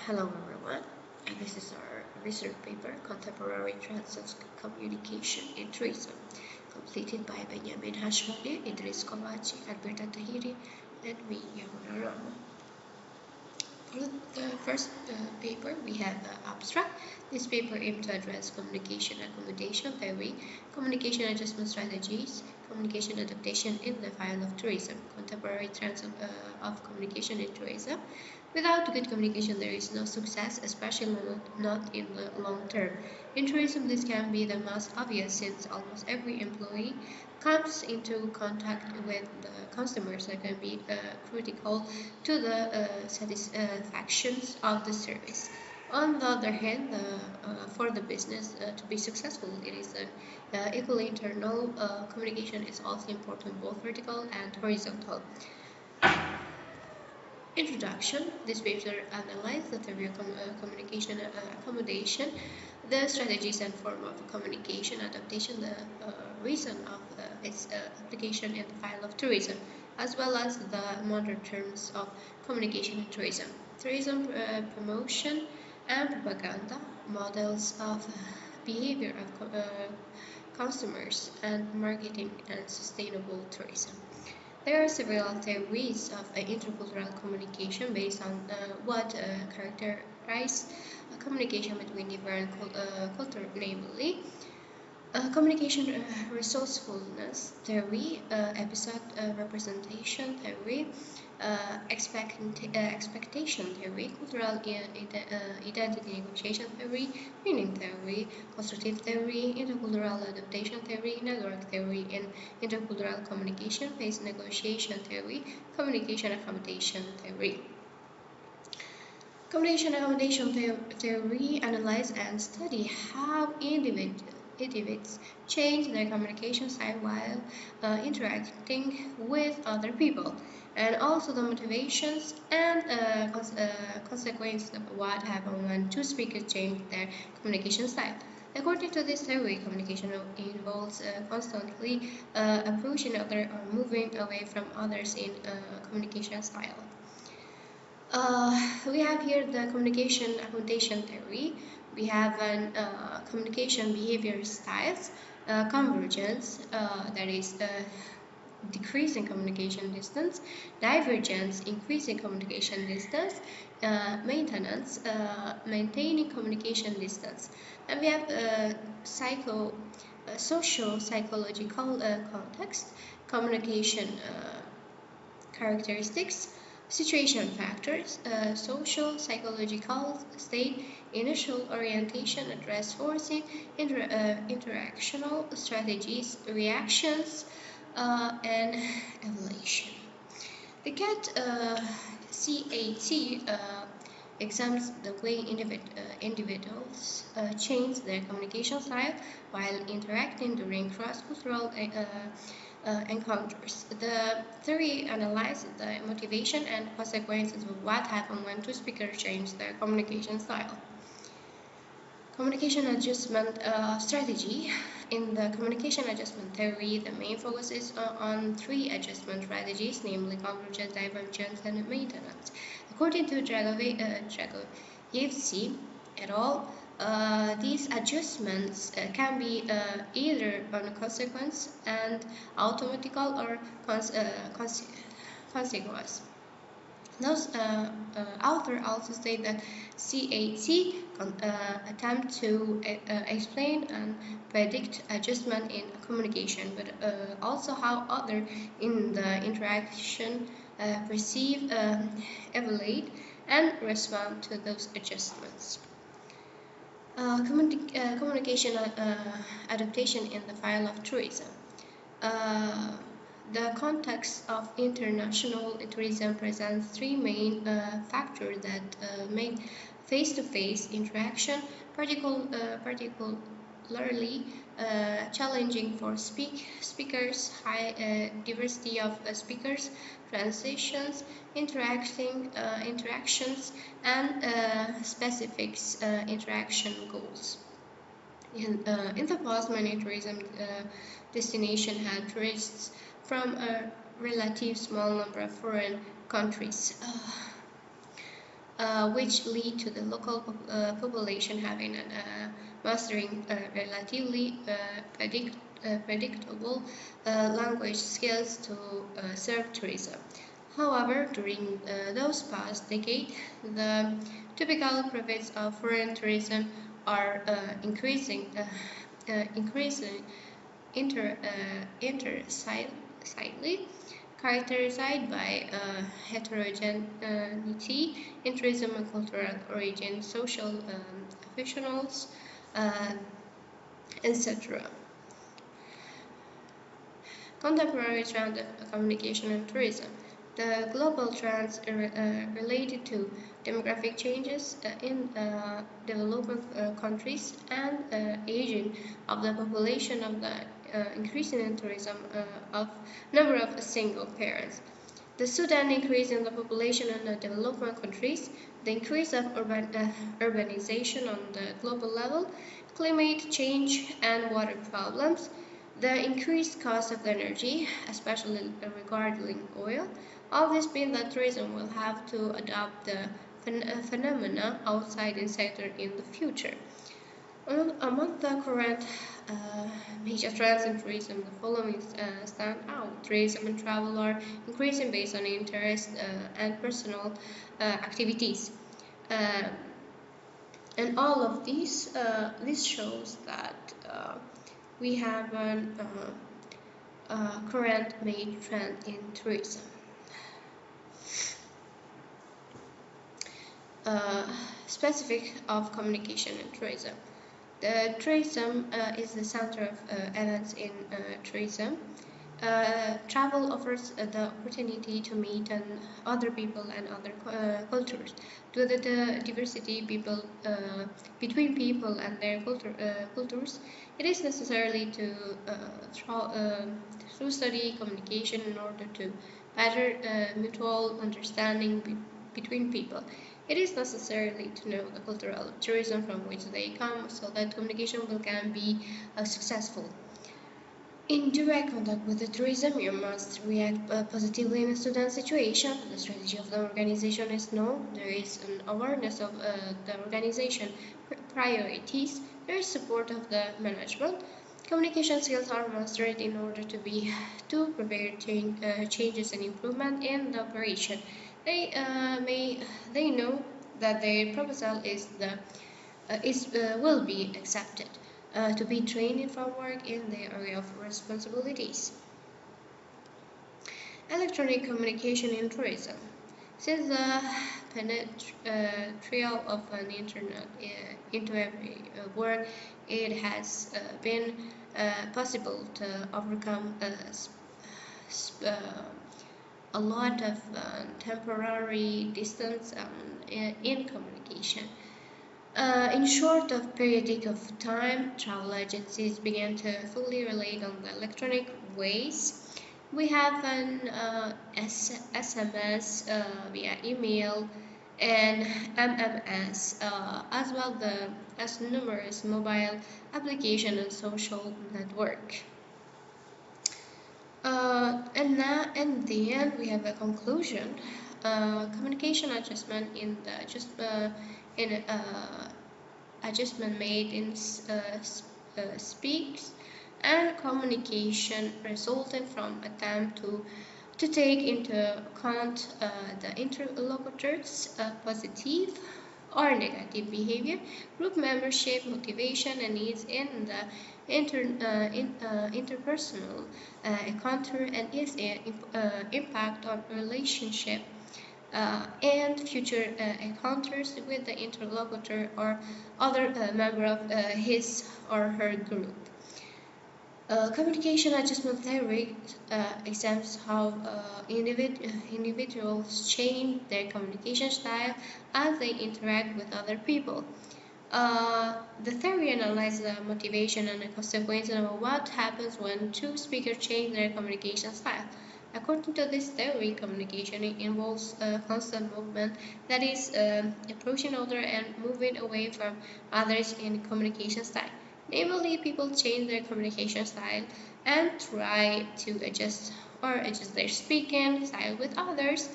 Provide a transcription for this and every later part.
Hello everyone, and this is our research paper, Contemporary Trends of Communication in Tourism, completed by Hashani, Idriz, Kovaçi, Alberta, Tahiri, and me, Jehona, Rama. For the first paper, we have the abstract. This paper aims to address communication accommodation theory, communication adjustment strategies, communication adaptation in the field of tourism, contemporary trends of communication in tourism. Without good communication, there is no success, especially not in the long term. In tourism, this can be the most obvious since almost every employee comes into contact with the customers that can be critical to the satisfactions of the service. On the other hand, for the business to be successful, it is an equally internal communication is also important, both vertical and horizontal. Introduction. This paper analyzes the theory of communication accommodation, the strategies and form of communication adaptation, the reason of its application in the field of tourism, as well as the modern terms of communication in tourism. Tourism promotion and propaganda, models of behavior of customers, and marketing and sustainable tourism. There are several theories of intercultural communication based on what characterize communication between different cultures, namely communication resourcefulness theory, episode representation theory, expectation theory, cultural identity negotiation theory, meaning theory, constructive theory, intercultural adaptation theory, network theory, and intercultural communication-based negotiation theory, communication accommodation theory. Communication accommodation theory analyze and study how individuals change their communication style while interacting with other people, and also the motivations and consequences of what happens when two speakers change their communication style. According to this theory, communication involves constantly approaching others or moving away from others in communication style. We have here the communication accommodation theory. We have an communication behavior styles, convergence, that is decreasing communication distance, divergence, increasing communication distance, maintenance, maintaining communication distance. And we have social psychological context, communication characteristics, situation factors, social psychological state, initial orientation, address forcing, interactional strategies, reactions, and evaluation. The CAT examines the way individuals change their communication style while interacting during cross-cultural encounters. The theory analyzes the motivation and consequences of what happens when two speakers change their communication style. Communication adjustment strategy. In the communication adjustment theory, the main focus is on three adjustment strategies, namely convergence, divergence, and maintenance. According to Dragoyevsky et al., these adjustments can be either on consequence and automatical or consequence. Those authors also state that CAT attempt to explain and predict adjustment in communication, but also how others in the interaction perceive, evaluate, and respond to those adjustments. Communication adaptation in the field of tourism. The context of international tourism presents three main factors that make face-to-face interaction particularly challenging for speakers, high diversity of speakers, transitions, interactions, and specific interaction goals. In the past, many tourism destinations had tourists from a relative small number of foreign countries. which lead to the local population having and mastering relatively predictable language skills to serve tourism. However, during those past decades, the typical profits of foreign tourism are increasing intersidely, characterized by heterogeneity in tourism and cultural origin, social affectionals, uh, etc. Contemporary trend of communication and tourism. The global trends related to demographic changes in developing countries and aging of the population of the increasing in tourism of number of single parents. The sudden increase in the population in the developing countries, the increase of urbanization on the global level, climate change and water problems, the increased cost of energy, especially regarding oil, all this means that tourism will have to adopt the phenomena outside in sector in the future. Among the current major trends in tourism, the following stand out. Tourism and travel are increasing based on interest and personal activities. Uh, and all of these, this shows that we have a current major trend in tourism. Specific of communication and tourism. The tourism is the center of events in tourism. Travel offers the opportunity to meet other people and other cultures. Due to the diversity between people and their cultures, it is necessary to study communication in order to better mutual understanding between people. It is necessary to know the cultural tourism from which they come so that communication can be successful. In direct contact with the tourism, you must react positively in a student situation. The strategy of the organization is known. There is an awareness of the organization priorities. There is support of the management. Communication skills are mastered in order to prepare changes and improvement in the operation. They know that their proposal will be accepted. To be trained for work in the area of responsibilities. Electronic communication in tourism. Since the penetration of an internet into every work, it has been possible to overcome a lot of temporary distance in communication. In short of periodic of time, travel agencies began to fully rely on the electronic ways. We have an SMS via email and MMS, as well as numerous mobile application and social network. And the end, we have a conclusion. Communication adjustment adjustment made in speaks and communication resulted from attempt to take into account the interlocutors' positive or negative behavior, group membership, motivation, and needs in the interpersonal encounter and its impact on relationship and future encounters with the interlocutor or other member of his or her group. Communication adjustment theory examines how individuals change their communication style as they interact with other people. The theory analyzes the motivation and the consequences of what happens when two speakers change their communication style. According to this theory, communication involves constant movement, that is, approaching others and moving away from others in communication style. Namely, people change their communication style and try to adjust their speaking style with others.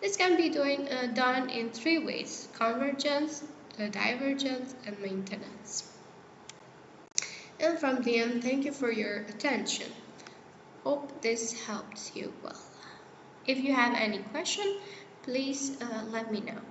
This can be done in three ways: convergence, divergence, and maintenance. And from the end, thank you for your attention. Hope this helped you well. If you have any question, please let me know.